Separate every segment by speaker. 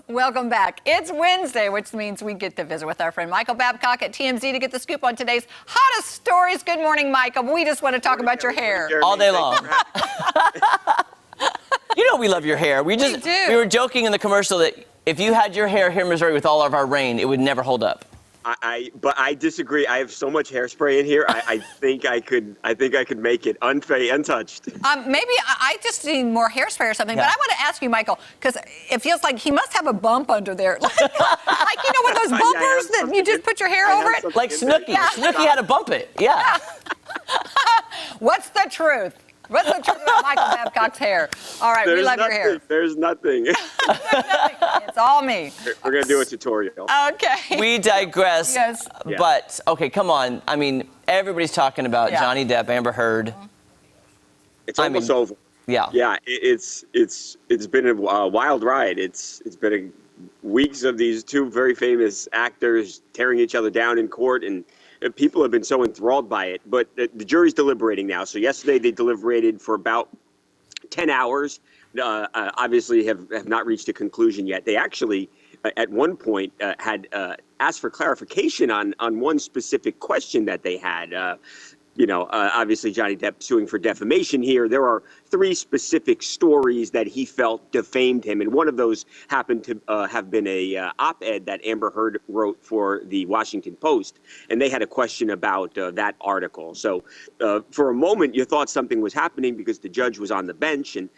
Speaker 1: Welcome back. It's Wednesday, which means we get to visit with our friend Michael Babcock at TMZ to get the scoop on today's hottest stories. Good morning, Michael. We just want to talk about your hair.
Speaker 2: All day long. You know we love your hair. We
Speaker 1: do.
Speaker 2: We were joking in the commercial that if you had your hair here in Missouri with all of our rain, it would never hold up.
Speaker 3: But I disagree. I have so much hairspray in here. I think I could make it untouched.
Speaker 1: Maybe I just need more hairspray or something. Yeah. But I want to ask you, Michael, because it feels like he must have a bump under there, like you know, one of those bumpers that you just put your hair over it.
Speaker 2: Like Snooki. Yeah. Snooki had to bump it. Yeah.
Speaker 1: What's the truth? What's the truth about Michael Babcock's hair? All right, we love your hair.
Speaker 3: There's nothing.
Speaker 1: It's all me.
Speaker 3: We're going to do a tutorial.
Speaker 1: Okay.
Speaker 2: We digress.
Speaker 1: Yes.
Speaker 2: But, okay, come on. I mean, everybody's talking about Johnny Depp, Amber Heard.
Speaker 3: It's almost over.
Speaker 2: Yeah.
Speaker 3: Yeah, it's been a wild ride. It's been weeks of these two very famous actors tearing each other down in court, and people have been so enthralled by it. But the jury's deliberating now. So yesterday they deliberated for about 10 hours. Obviously have not reached a conclusion yet. They actually, at one point, had asked for clarification on one specific question that they had. Obviously Johnny Depp suing for defamation here. There are 3 specific stories that he felt defamed him, and one of those happened to have been a op-ed that Amber Heard wrote for the Washington Post, and they had a question about that article. So for a moment, you thought something was happening because the judge was on the bench, and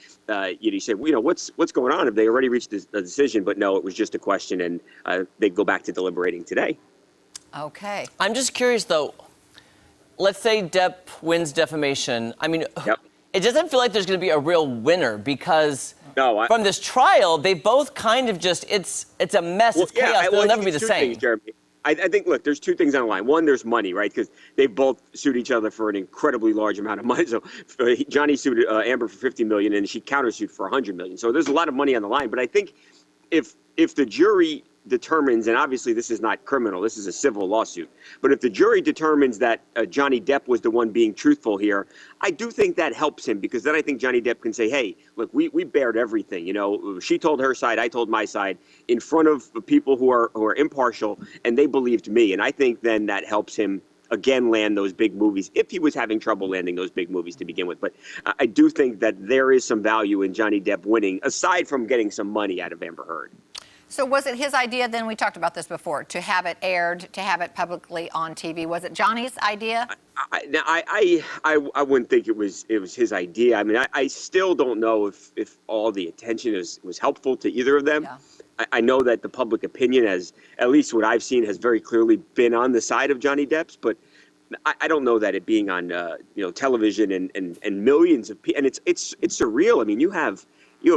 Speaker 3: you said, what's going on? Have they already reached a decision? But no, it was just a question, and they go back to deliberating today.
Speaker 1: Okay.
Speaker 2: I'm just curious, though. Let's say Depp wins defamation. I mean, It doesn't feel like there's going to be a real winner because from this trial, they both kind of just, it's a mess, it's chaos, they'll never be the same.
Speaker 3: Things, Jeremy. I think, look, there's 2 things on the line. One, there's money, right? Because they both sued each other for an incredibly large amount of money. So Johnny sued Amber for $50 million, and she countersued for $100 million. So there's a lot of money on the line. But I think if the jury determines, and obviously this is not criminal, this is a civil lawsuit, but if the jury determines that Johnny Depp was the one being truthful here, I do think that helps him, because then I think Johnny Depp can say, hey, look, we bared everything. She told her side, I told my side, in front of people who are impartial, and they believed me. And I think then that helps him again land those big movies, if he was having trouble landing those big movies to begin with. But I do think that there is some value in Johnny Depp winning, aside from getting some money out of Amber Heard.
Speaker 1: So was it his idea, then we talked about this before, to have it aired, to have it publicly on TV? Was it Johnny's idea?
Speaker 3: I wouldn't think it was his idea. I mean, I still don't know if all the attention was helpful to either of them. Yeah. I know that the public opinion, has, at least what I've seen, has very clearly been on the side of Johnny Depp's, but I don't know that it being on television and millions of people, and it's surreal. I mean, you have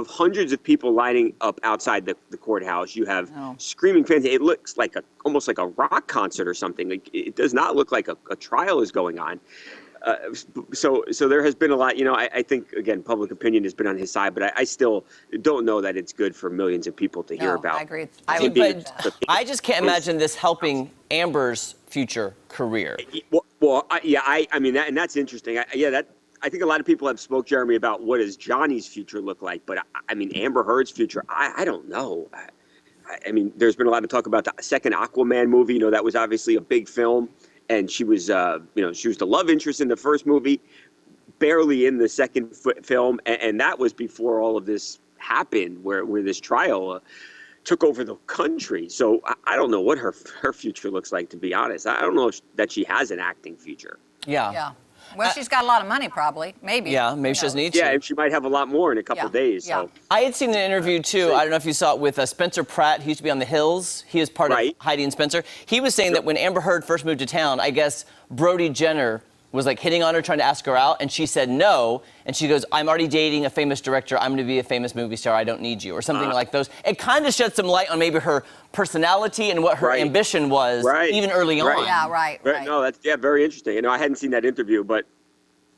Speaker 3: hundreds of people lining up outside the courthouse. You have screaming fans. It looks like almost like a rock concert or something. Like, it does not look like a trial is going on. So there has been a lot. I think, again, public opinion has been on his side, but I still don't know that it's good for millions of people to hear about.
Speaker 1: I agree.
Speaker 2: I just can't imagine this helping Amber's future career.
Speaker 3: I mean, and that's interesting. I think a lot of people have spoke, Jeremy, about what does Johnny's future look like. But I mean, Amber Heard's future, I don't know. I mean, there's been a lot of talk about the second Aquaman movie. That was obviously a big film. And she was, she was the love interest in the first movie, barely in the second film. And that was before all of this happened, where this trial took over the country. So I don't know what her future looks like, to be honest. I don't know that she has an acting future.
Speaker 1: Yeah. Well, she's got a lot of money, probably. Maybe.
Speaker 2: Yeah, maybe she doesn't need to.
Speaker 3: Yeah, and she might have a lot more in a couple days.
Speaker 1: Yeah.
Speaker 3: So.
Speaker 2: I had seen an interview, too. I don't know if you saw it, with Spencer Pratt. He used to be on The Hills. He is part of Heidi and Spencer. He was saying that when Amber Heard first moved to town, I guess Brody Jenner was like hitting on her, trying to ask her out, and she said no. And she goes, I'm already dating a famous director. I'm going to be a famous movie star. I don't need you, or something like those. It kind of shed some light on maybe her personality and what her ambition was, even early on.
Speaker 1: Yeah, right.
Speaker 3: No, that's very interesting. I hadn't seen that interview, but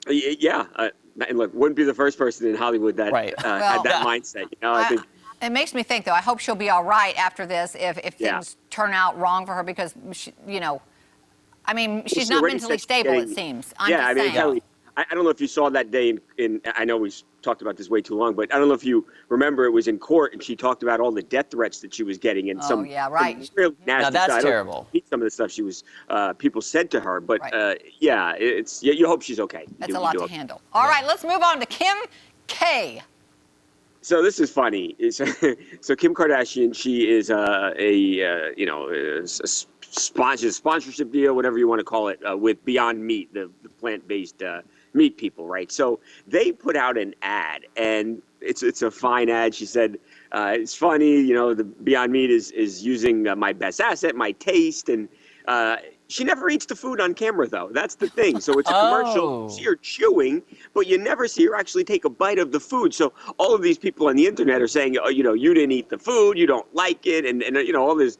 Speaker 3: and look, wouldn't be the first person in Hollywood that had that mindset. I think
Speaker 1: it makes me think, though. I hope she'll be all right after this if things turn out wrong for her, because I mean, she's not mentally stable, it seems. I don't know if you saw that day I know we
Speaker 3: talked about this way too long, but I don't know if you remember, it was in court, and she talked about all the death threats that she was getting, and some real nasty
Speaker 2: now that's
Speaker 3: stuff.
Speaker 2: terrible.
Speaker 3: Some of the stuff she was people said to her, but yeah, you hope she's okay.
Speaker 1: That's a lot to handle. All right, let's move on to Kim K.
Speaker 3: So this is funny. So Kim Kardashian, she is a sponsorship deal, whatever you want to call it, with Beyond Meat, the plant-based meat people, right? So they put out an ad, and it's a fine ad. She said, it's funny, the Beyond Meat is using my best asset, my taste, and she never eats the food on camera, though. That's the thing. So it's a commercial. You see her chewing, but you never see her actually take a bite of the food. So all of these people on the internet are saying, you didn't eat the food, you don't like it, and all this,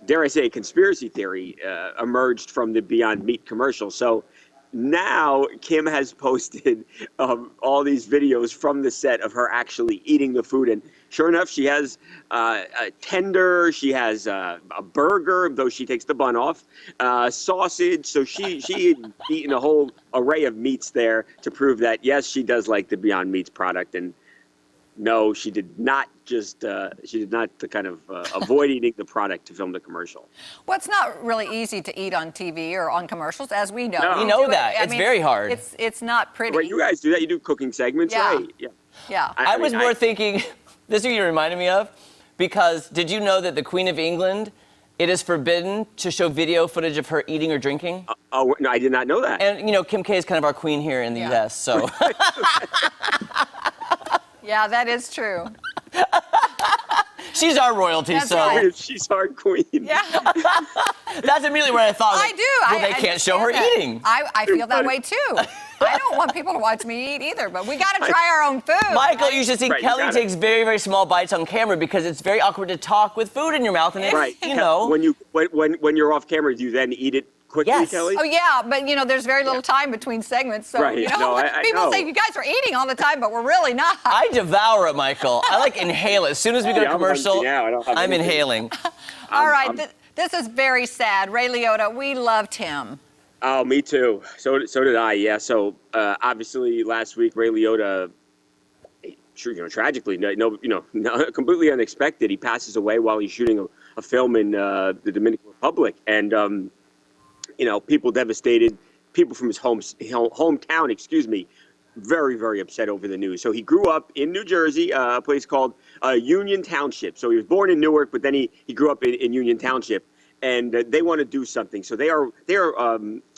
Speaker 3: dare I say, conspiracy theory emerged from the Beyond Meat commercial. So now Kim has posted all these videos from the set of her actually eating the food, and sure enough, she has a tender, she has a burger, though she takes the bun off, sausage. So she had eaten a whole array of meats there to prove that yes, she does like the Beyond Meats product, and no, she did not kind of avoid eating the product to film the commercial.
Speaker 1: Well, it's not really easy to eat on TV or on commercials, as we know.
Speaker 3: No.
Speaker 2: You know that. It's very hard.
Speaker 1: It's not pretty.
Speaker 3: Right, you guys do that? You do cooking segments, right?
Speaker 1: Yeah.
Speaker 2: I was more thinking, this is what you reminded me of, because did you know that the Queen of England, it is forbidden to show video footage of her eating or drinking?
Speaker 3: Oh, no, I did not know that.
Speaker 2: And, Kim K is kind of our queen here in the U.S., so.
Speaker 1: Yeah, that is true.
Speaker 2: She's our royalty,
Speaker 1: That's
Speaker 2: so.
Speaker 1: right.
Speaker 3: She's our queen.
Speaker 1: Yeah.
Speaker 2: That's immediately what I thought.
Speaker 1: I
Speaker 2: like,
Speaker 1: do.
Speaker 2: Well, they can't show her eating.
Speaker 1: I feel that way too. I don't want people to watch me eat either, but we got to try our own food.
Speaker 2: Michael, you should see
Speaker 3: Right,
Speaker 2: Kelly takes very, very small bites on camera because it's very awkward to talk with food in your mouth, and it's,
Speaker 3: When you're off camera, do you then eat it quickly,
Speaker 2: Yes.
Speaker 3: Kelly?
Speaker 1: Oh yeah, but there's very little time between segments, so
Speaker 3: Right. No, I
Speaker 1: people
Speaker 3: know.
Speaker 1: say you guys are eating all the time, but we're really not.
Speaker 2: I devour it, Michael. I inhale it. As soon as we go to commercial, I'm
Speaker 3: anything.
Speaker 2: inhaling.
Speaker 1: All right, this is very sad. Ray Liotta, we loved him.
Speaker 3: Oh, me too. So did I. Yeah. So obviously last week Ray Liotta, tragically, completely unexpected, he passes away while he's shooting a film in the Dominican Republic, and people devastated. People from his hometown, very, very upset over the news. So he grew up in New Jersey, a place called Union Township. So he was born in Newark, but then he grew up in Union Township, and they want to do something. So they are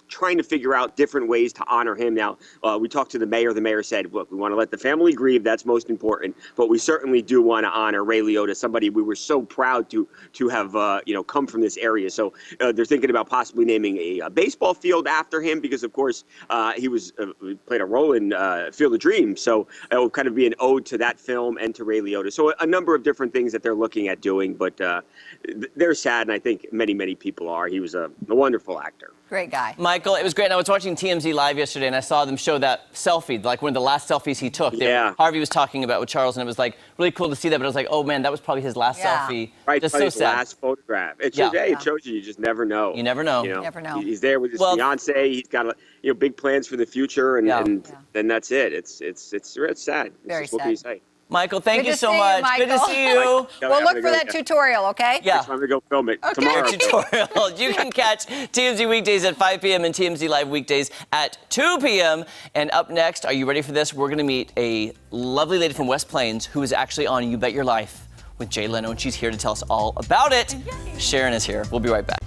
Speaker 3: trying to figure out different ways to honor him. Now, we talked to the mayor. The mayor said, look, we want to let the family grieve. That's most important. But we certainly do want to honor Ray Liotta, somebody we were so proud to have, come from this area. So they're thinking about possibly naming a baseball field after him because, of course, he played a role in Field of Dreams. So it will kind of be an ode to that film and to Ray Liotta. So a number of different things that they're looking at doing. But they're sad, and I think many, many people are. He was a wonderful actor.
Speaker 1: Great guy.
Speaker 2: Michael, it was great. And I was watching TMZ Live yesterday, and I saw them show that selfie, like one of the last selfies he took. Harvey was talking about with Charles, and it was really cool to see that. But I was like, oh man, that was probably his last selfie.
Speaker 3: Right,
Speaker 2: just
Speaker 3: so
Speaker 2: sad.
Speaker 3: last photograph. It shows you just never know.
Speaker 2: You never know.
Speaker 1: You never know.
Speaker 3: He's there with his fiance. He's got big plans for the future, and then that's it. It's sad.
Speaker 1: Very
Speaker 3: it's just, what
Speaker 1: sad.
Speaker 3: can you say?
Speaker 2: Michael, thank you so
Speaker 1: see you,
Speaker 2: much.
Speaker 1: Michael.
Speaker 2: Good to see you.
Speaker 1: We'll look for that tutorial, okay?
Speaker 2: Yeah.
Speaker 3: I'm going to go film it
Speaker 1: Okay.
Speaker 3: tomorrow.
Speaker 2: Tutorial. You can catch TMZ weekdays at 5 p.m. and TMZ Live weekdays at 2 p.m. And up next, are you ready for this? We're going to meet a lovely lady from West Plains who is actually on You Bet Your Life with Jay Leno, and she's here to tell us all about it. Sharon is here. We'll be right back.